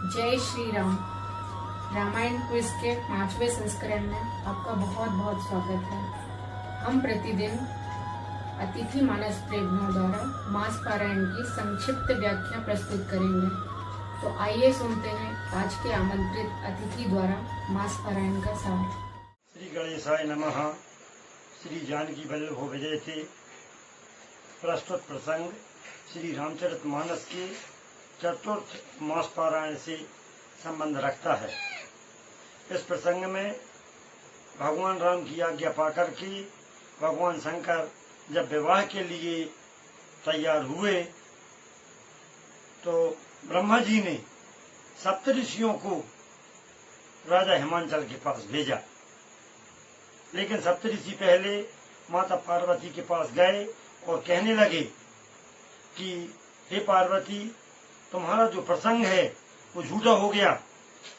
जय श्री राम। रामायण क्विज के 5वें संस्करण में आपका बहुत बहुत स्वागत है। हम प्रतिदिन अतिथि मानस प्रेमियों द्वारा मास पारायण की संक्षिप्त व्याख्या प्रस्तुत करेंगे। तो आइए सुनते हैं आज के आमंत्रित अतिथि द्वारा मास पारायण का सार। श्री गणेशाय नमः। श्री जानकी वल्लभो विजयते। प्रस्तुत प्रसंग श्री रामचरितमानस के चतुर्थ मास पारायण से संबंध रखता है। इस प्रसंग में भगवान राम की आज्ञा पाकर के भगवान शंकर जब विवाह के लिए तैयार हुए तो ब्रह्मा जी ने सप्तऋषियों को राजा हिमांचल के पास भेजा। लेकिन सप्तऋषि पहले माता पार्वती के पास गए और कहने लगे कि हे पार्वती, तुम्हारा जो प्रसंग है वो झूठा हो गया,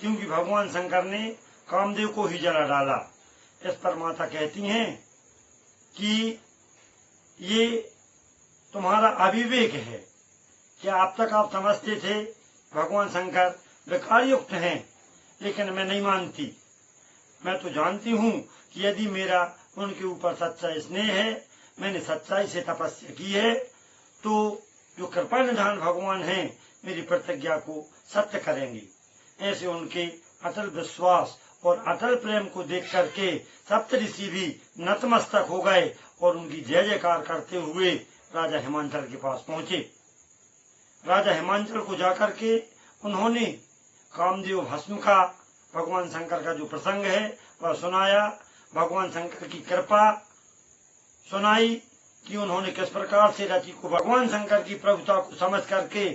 क्योंकि भगवान शंकर ने कामदेव को ही जला डाला। इस पर माता कहती हैं कि ये तुम्हारा अविवेक है। क्या अब तक आप समझते थे भगवान शंकर विकारयुक्त हैं, लेकिन मैं नहीं मानती। मैं तो जानती हूँ कि यदि मेरा उनके ऊपर सच्चा स्नेह है, मैंने सच्चाई से तपस्या की है, तो जो कृपा निधान भगवान हैं मेरी प्रतिज्ञा को सत्य करेंगे। ऐसे उनके अटल विश्वास और अटल प्रेम को देख करके सप्तऋषि भी नतमस्तक हो गए और उनकी जय जयकार करते हुए राजा हिमांचल के पास पहुंचे। राजा हिमांचल को जाकर के उन्होंने कामदेव भस्म का भगवान शंकर का जो प्रसंग है वह सुनाया। भगवान शंकर की कृपा सुनाई कि उन्होंने किस प्रकार से रति को भगवान शंकर की प्रभुता को समझ करके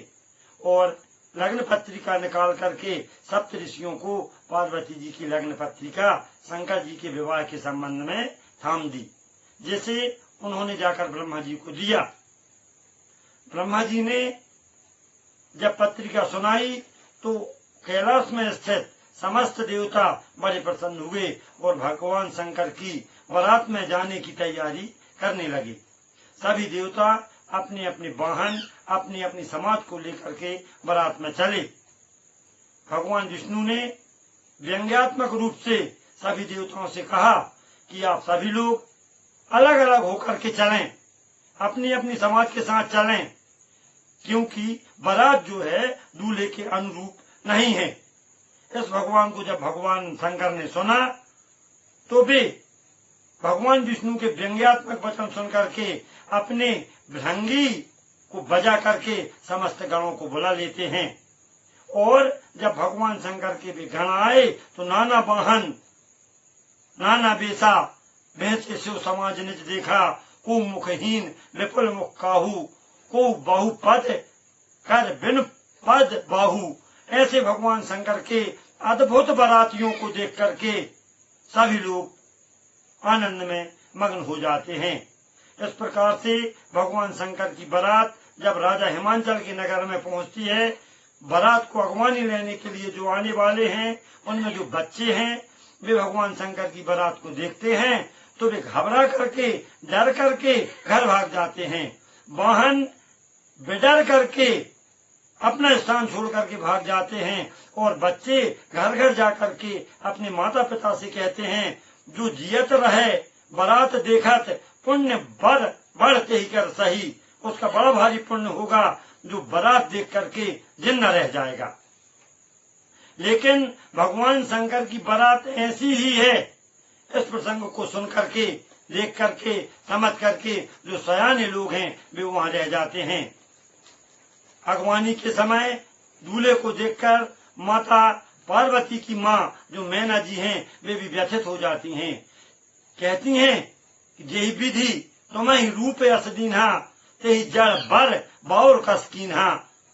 और लग्न पत्रिका निकाल करके सप्तऋषियों को पार्वती जी की लग्न पत्रिका शंकर जी के विवाह के संबंध में थाम दी, जिसे उन्होंने जाकर ब्रह्मा जी को दिया। ब्रह्मा जी ने जब पत्रिका सुनाई तो कैलाश में स्थित समस्त देवता बड़े प्रसन्न हुए और भगवान शंकर की बारात में जाने की तैयारी करने लगे। सभी देवता अपने अपने वाहन अपनी अपनी समाज को लेकर के बारात में चले। भगवान विष्णु ने व्यंग्यात्मक रूप से सभी देवताओं से कहा कि आप सभी लोग अलग अलग होकर के चलें, अपनी अपनी समाज के साथ चलें, क्योंकि बारात जो है दूल्हे के अनुरूप नहीं है। इस भगवान को जब भगवान शंकर ने सुना तो वे भगवान विष्णु के व्यंग्यात्मक वचन सुन करके अपने भृंगी को बजा करके समस्त गणों को बुला लेते हैं। और जब भगवान शंकर के भी गण आए तो नाना वाहन नाना बेसा भैंस के शिव समाज निज देखा, को मुखहीन विपुल मुख काहू, को बाहु पद कर बिन पद बाहू। ऐसे भगवान शंकर के अद्भुत बारातियों को देख करके सभी लोग आनंद में मग्न हो जाते हैं। इस प्रकार से भगवान शंकर की बारात जब राजा हिमांचल के नगर में पहुंचती है, बारात को अगवानी लेने के लिए जो आने वाले हैं उनमें जो बच्चे हैं वे भगवान शंकर की बारात को देखते हैं तो वे घबरा करके डर करके घर भाग जाते हैं। वाहन बेडर करके अपना स्थान छोड़ करके भाग जाते हैं और बच्चे घर घर जा करके अपने माता पिता से कहते हैं, जो जियत रहे बारात देखत पुण्य बर बढ़ते ही कर सही। उसका बड़ा भारी पुण्य होगा जो बारात देख करके जिंदा रह जाएगा। लेकिन भगवान शंकर की बारात ऐसी ही है। इस प्रसंग को सुन करके देख करके समझ करके जो सयाने लोग हैं वे वहां रह जाते हैं। अगवानी के समय दूल्हे को देखकर माता पार्वती की माँ जो मैना जी हैं वे भी व्यथित हो जाती हैं। कहती हैं कि यही विधि तुम्हें ही रूप यस दीन्हा, तेही जड़ बर बाउर कस कीन्हा।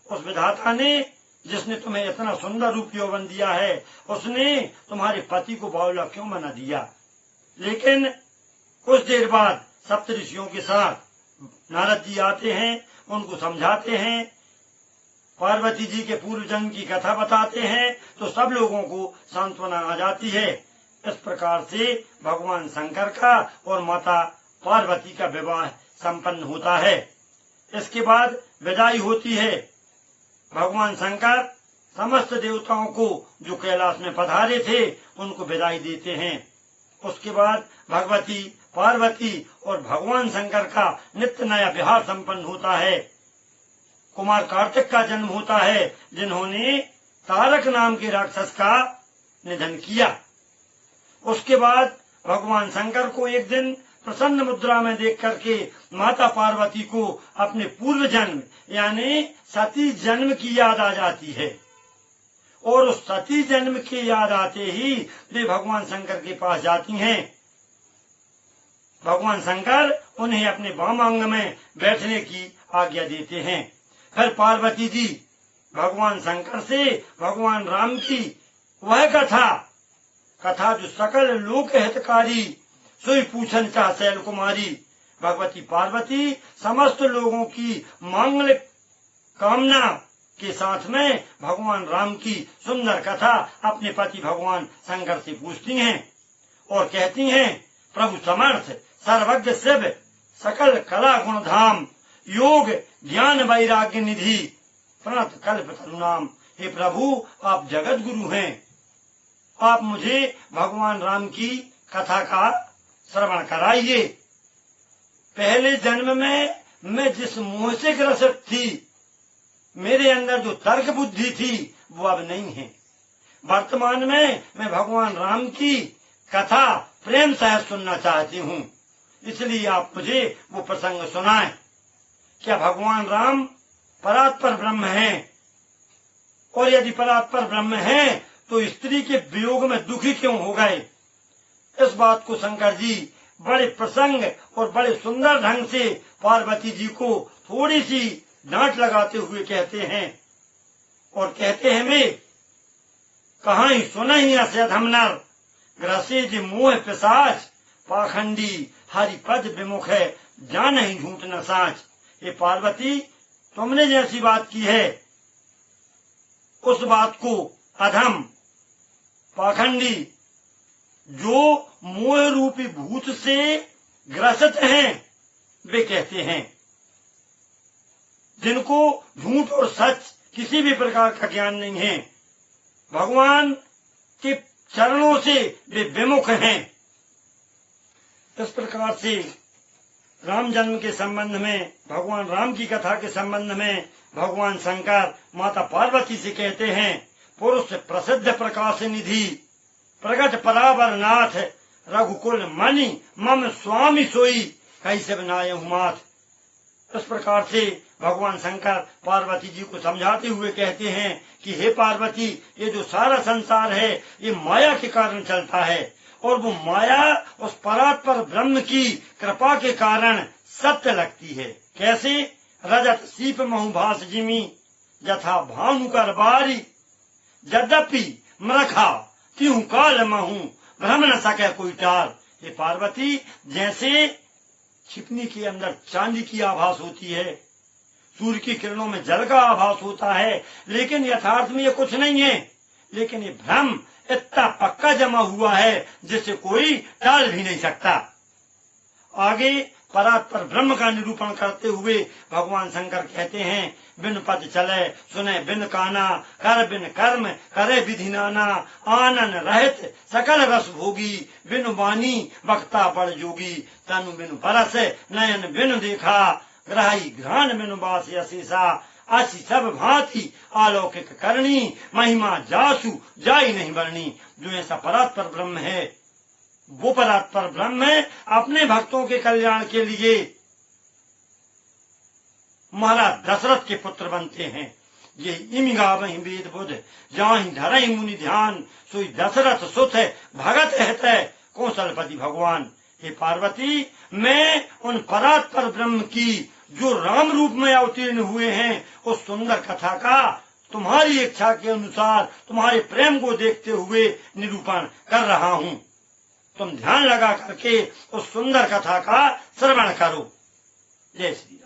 उस विधाता ने जिसने तुम्हें इतना सुंदर रूप यौवन दिया है, उसने तुम्हारे पति को बावला क्यों बना दिया। लेकिन कुछ देर बाद सप्तऋषियों के साथ नारद जी आते हैं, उनको समझाते हैं, पार्वती जी के पूर्व जन्म की कथा बताते हैं तो सब लोगों को सांत्वना आ जाती है। इस प्रकार से भगवान शंकर का और माता पार्वती का विवाह संपन्न होता है। इसके बाद विदाई होती है। भगवान शंकर समस्त देवताओं को जो कैलाश में पधारे थे उनको विदाई देते हैं। उसके बाद भगवती पार्वती और भगवान शंकर का नित्य नया विहार संपन्न होता है। कुमार कार्तिक का जन्म होता है, जिन्होंने तारक नाम के राक्षस का निधन किया। उसके बाद भगवान शंकर को एक दिन प्रसन्न मुद्रा में देख करके माता पार्वती को अपने पूर्व जन्म यानी सती जन्म की याद आ जाती है, और उस सती जन्म की याद आते ही वे भगवान शंकर के पास जाती हैं। भगवान शंकर उन्हें अपने वाम अंग में बैठने की आज्ञा देते हैं। फिर पार्वती जी भगवान शंकर से भगवान राम की वह कथा जो सकल लोक हितकारी सोई पूछन चाह शैल कुमारी, भगवती पार्वती समस्त लोगों की मंगल कामना के साथ में भगवान राम की सुंदर कथा अपने पति भगवान शंकर से पूछती हैं और कहती हैं, प्रभु समर्थ सर्वज्ञ शिव सकल कला गुण धाम योग ज्ञान वैराग्य निधि प्रणत कल्प तरुणाम। हे प्रभु, आप जगत गुरु हैं, आप मुझे भगवान राम की कथा का श्रवण कराइए। पहले जन्म में मैं जिस मोह से ग्रसित थी, मेरे अंदर जो तर्क बुद्धि थी वो अब नहीं है। वर्तमान में मैं भगवान राम की कथा प्रेम सह सुनना चाहती हूँ, इसलिए आप मुझे वो प्रसंग सुनाएं। क्या भगवान राम परात्पर ब्रह्म हैं? और यदि परात्पर ब्रह्म हैं तो स्त्री के वियोग में दुखी क्यों हो गए? इस बात को शंकर जी बड़े प्रसंग और बड़े सुंदर ढंग से पार्वती जी को थोड़ी सी डांट लगाते हुए कहते हैं, और कहते हैं वे कहाँ ही सुनहि अस अधम नर ग्रसे जे मोह पिशाच पाखंडी हरि पद विमुख है जान ही झूठ न साच। ये पार्वती, तुमने जैसी बात की है उस बात को अधम पाखंडी जो मोह रूपी भूत से ग्रसित हैं वे कहते हैं, जिनको झूठ और सच किसी भी प्रकार का ज्ञान नहीं है, भगवान के चरणों से वे विमुख हैं। इस प्रकार से राम जन्म के संबंध में, भगवान राम की कथा के संबंध में भगवान शंकर माता पार्वती से कहते हैं, पुरुष प्रसिद्ध प्रकाश निधि प्रगट परावर नाथ रघुकुल मणि मम स्वामी सोई कैसे बनाए माथ। इस प्रकार से भगवान शंकर पार्वती जी को समझाते हुए कहते हैं कि हे पार्वती, ये जो सारा संसार है ये माया के कारण चलता है, और वो माया उस परात्पर ब्रह्म की कृपा के कारण सत्य लगती है। कैसे? रजत सीप महुभास जिमी यथा भानु कर बारी यद्यपि मरखा त्यों काल महू भ्रम न सके कोई टार। ये पार्वती, जैसे छिपनी के अंदर चांदी की आभास होती है, सूर्य की किरणों में जल का आभास होता है, लेकिन यथार्थ में ये कुछ नहीं है, लेकिन ये भ्रम इतना पक्का जमा हुआ है जिसे कोई टाल भी नहीं सकता। आगे परात्पर ब्रह्म का निरूपण करते हुए भगवान शंकर कहते हैं, बिन पद चले सुने बिन काना कर बिन कर्म करे विधि नाना आनन रहित सकल रस भोगी बिन वाणी वक्ता बड़ जोगी तनु बिन परस नयन बिन देखा ग्राही घ्राण बिन बास अशीषा ऐसी सब भांति अलौकिक करनी महिमा जासु जाई नहीं बरनी। जो ऐसा परात्पर ब्रह्म है वो परात्पर ब्रह्म अपने भक्तों के कल्याण के लिए महाराज दशरथ के पुत्र बनते हैं। ये इमिगा वही वेद बुध जाहि धरहि मुनि ध्यान सोई दशरथ सुत भगत है कौशलपति भगवान। हे पार्वती, मैं उन परात्पर ब्रह्म की जो राम रूप में अवतीर्ण हुए हैं उस सुंदर कथा का तुम्हारी इच्छा के अनुसार तुम्हारे प्रेम को देखते हुए निरूपण कर रहा हूँ। तुम ध्यान लगा करके उस सुंदर कथा का श्रवण करो। जय श्री